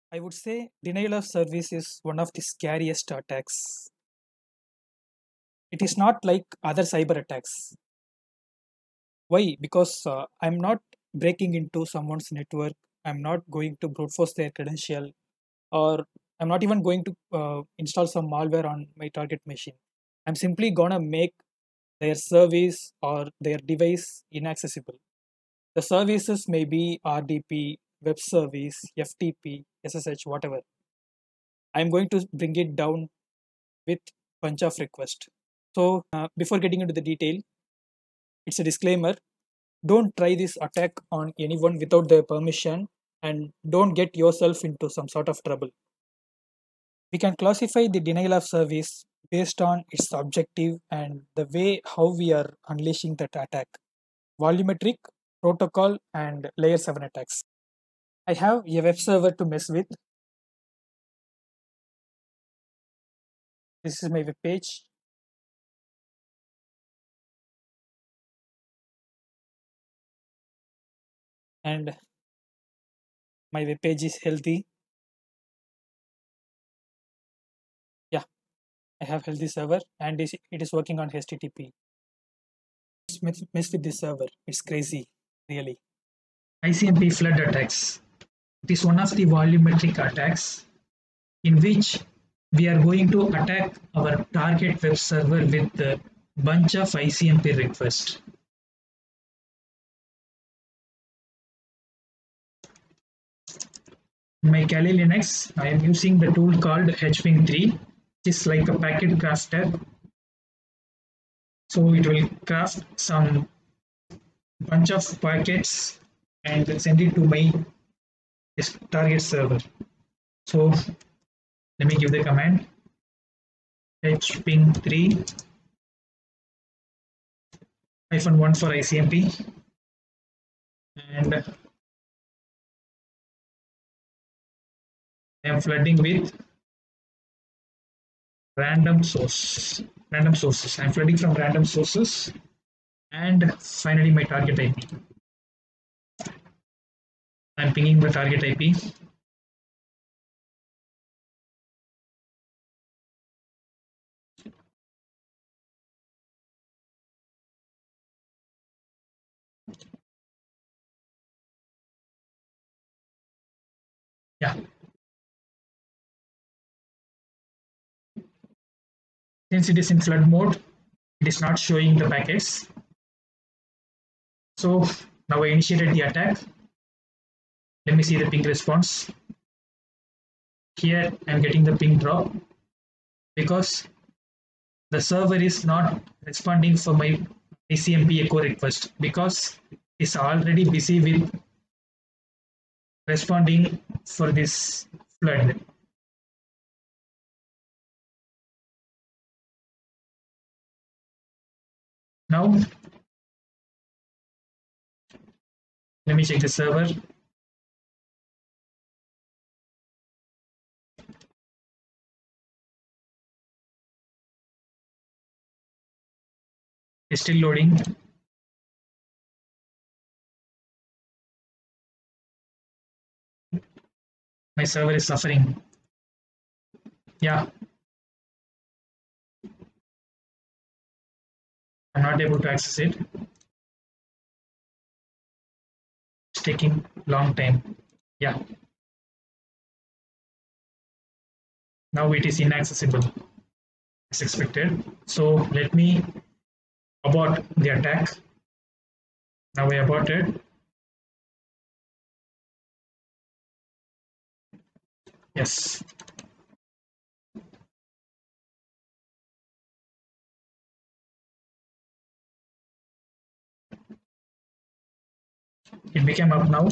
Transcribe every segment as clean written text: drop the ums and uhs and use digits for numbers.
I would say denial of service is one of the scariest attacks. It is not like other cyber attacks. Why? Because I'm not breaking into someone's network. I'm not going to brute force their credential, or I'm not even going to install some malware on my target machine. I'm simply gonna make their service or their device inaccessible. The services may be RDP, web service, FTP, SSH, whatever. I'm going to bring it down with bunch of requests. So before getting into the detail, it's a disclaimer. Don't try this attack on anyone without their permission, and don't get yourself into some sort of trouble. We can classify the denial of service based on its objective and the way how we are unleashing that attack. Volumetric, protocol, and layer 7 attacks. I have a web server to mess with. This is my web page, and my web page is healthy. Yeah, I have healthy server, and it is working on HTTP. Mess with this server. It's crazy, really. ICMP flood attacks. It is one of the volumetric attacks in which we are going to attack our target web server with a bunch of ICMP requests. In my Kali Linux, I am using the tool called hping3, which is like a packet crafter. So it will craft some bunch of packets and send it to my target server. So let me give the command hping3 -1 for ICMP, and I am flooding with random sources. I'm flooding from random sources, and finally my target IP. I'm pinging the target IP. Yeah. Since it is in flood mode, it is not showing the packets. So now I initiated the attack. Let me see the ping response. Here I'm getting the ping drop because the server is not responding for my ICMP echo request because it's already busy with responding for this flood. Now let me check the server. It's still loading. My server is suffering. Yeah, I'm not able to access it. It's taking long time. Yeah, now it is inaccessible as expected. So let me abort the attack. Now I aborted. Yes. It became up now.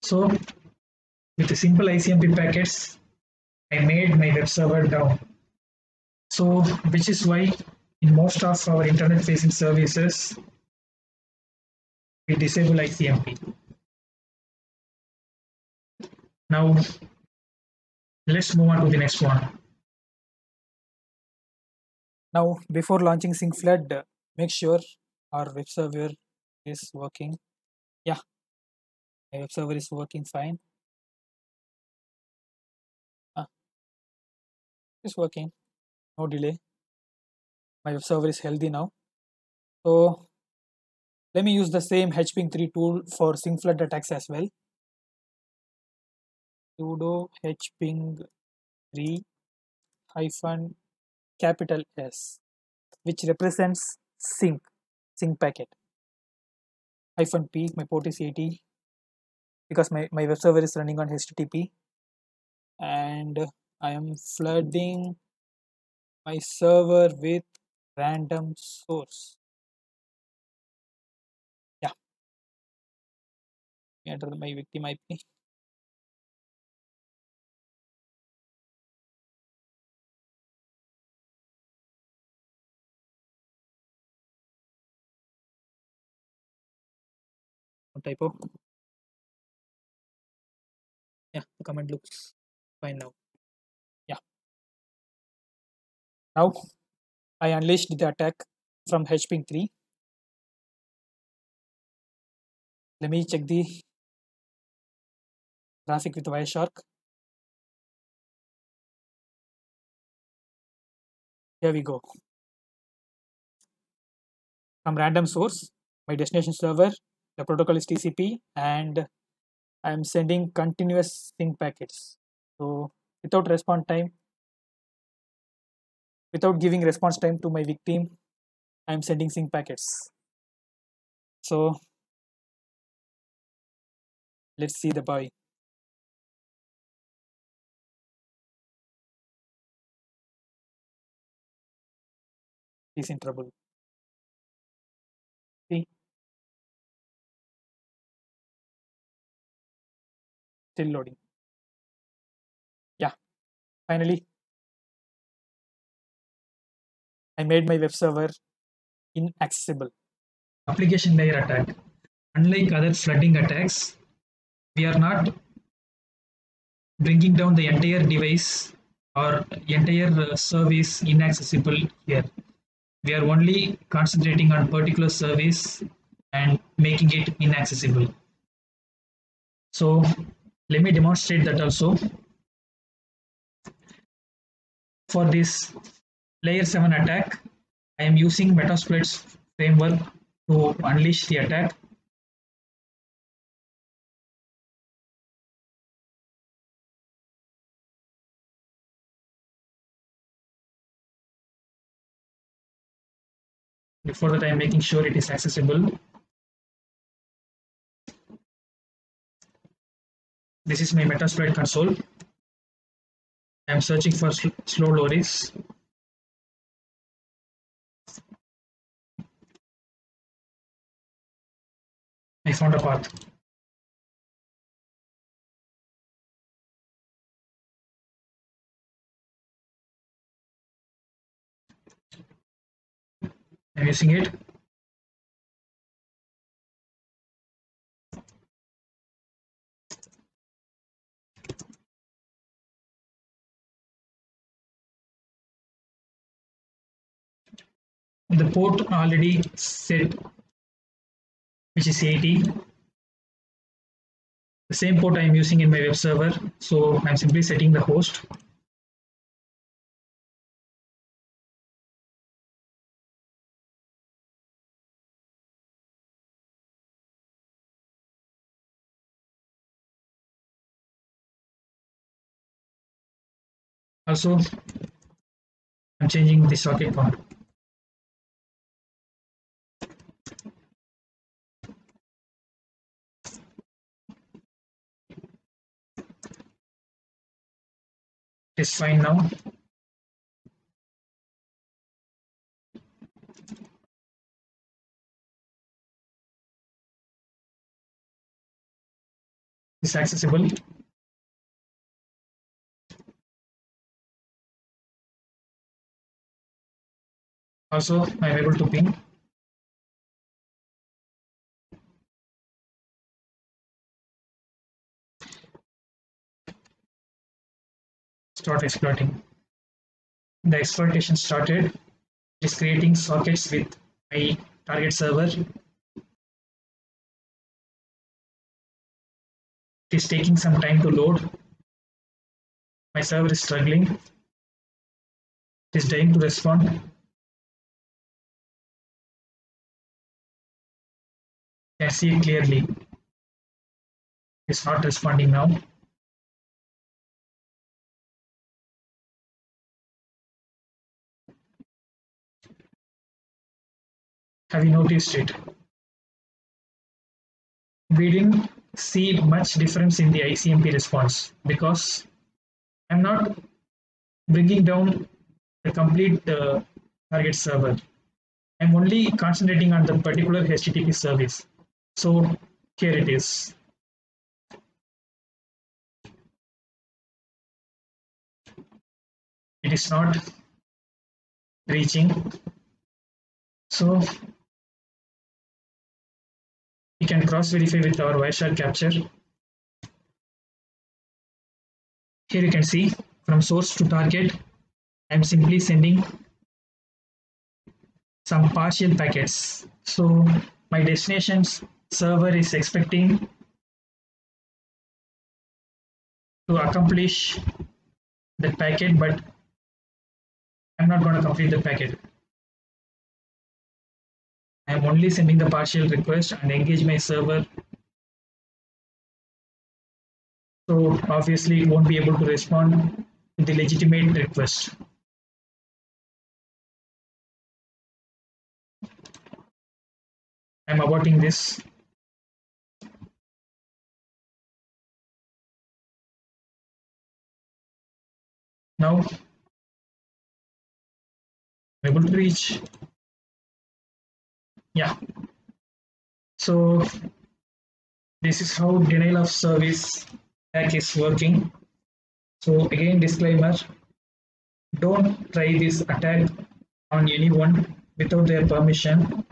So with the simple ICMP packets, I made my web server down. So which is why in most of our internet facing services, we disable ICMP. Now let's move on to the next one. Now before launching SyncFlood, make sure our web server is working. Yeah, My web server is working fine. It's working, no delay. My web server is healthy now. So let me use the same hping3 tool for sync flood attacks as well. Sudo hping3 hyphen capital S, which represents sync packet. Hyphen P, my port is 80 because my web server is running on HTTP, and I am flooding my server with random source. Yeah, enter my victim IP. No typo. Yeah, the command looks fine now. Yeah, now I unleashed the attack from hping3. Let me check the traffic with Wireshark. Here we go. From random source, my destination server, the protocol is TCP, and I am sending continuous sync packets. So without response time, without giving response time to my victim, I am sending sync packets. So let's see the boy. He's in trouble. See, still loading. Yeah, finally, I made my web server inaccessible. Application layer attack. Unlike other flooding attacks, we are not bringing down the entire device or entire service inaccessible here. We are only concentrating on particular service and making it inaccessible. So let me demonstrate that also. For this layer 7 attack, I am using Metasploit's framework to unleash the attack. Before that, I am making sure it is accessible. This is my Metasploit console. I am searching for slow loadings. I found a path. I'm using it. The port already set, which is 80. The same port I am using in my web server. So I'm simply setting the host. Also, I'm changing the socket count. It's fine now. It's accessible. Also, I'm able to ping. Start exploiting. The exploitation started. It is creating sockets with my target server. It is taking some time to load. My server is struggling. It is trying to respond. You can see it clearly. It's not responding now. Have you noticed it? We didn't see much difference in the ICMP response because I'm not bringing down the complete target server. I'm only concentrating on the particular HTTP service. So here it is. It is not reaching. So we can cross verify with our Wireshark capture. Here you can see from source to target, I'm simply sending some partial packets. So my destination's server is expecting to accomplish the packet, but I'm not going to complete the packet. I'm only sending the partial request and engage my server. So obviously it won't be able to respond to the legitimate request. I'm aborting this. Now I'm able to reach. Yeah. So this is how denial of service attack is working. So again, disclaimer, don't try this attack on anyone without their permission.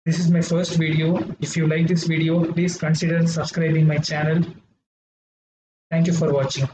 This is my first video. If you like this video, please consider subscribing my channel. Thank you for watching.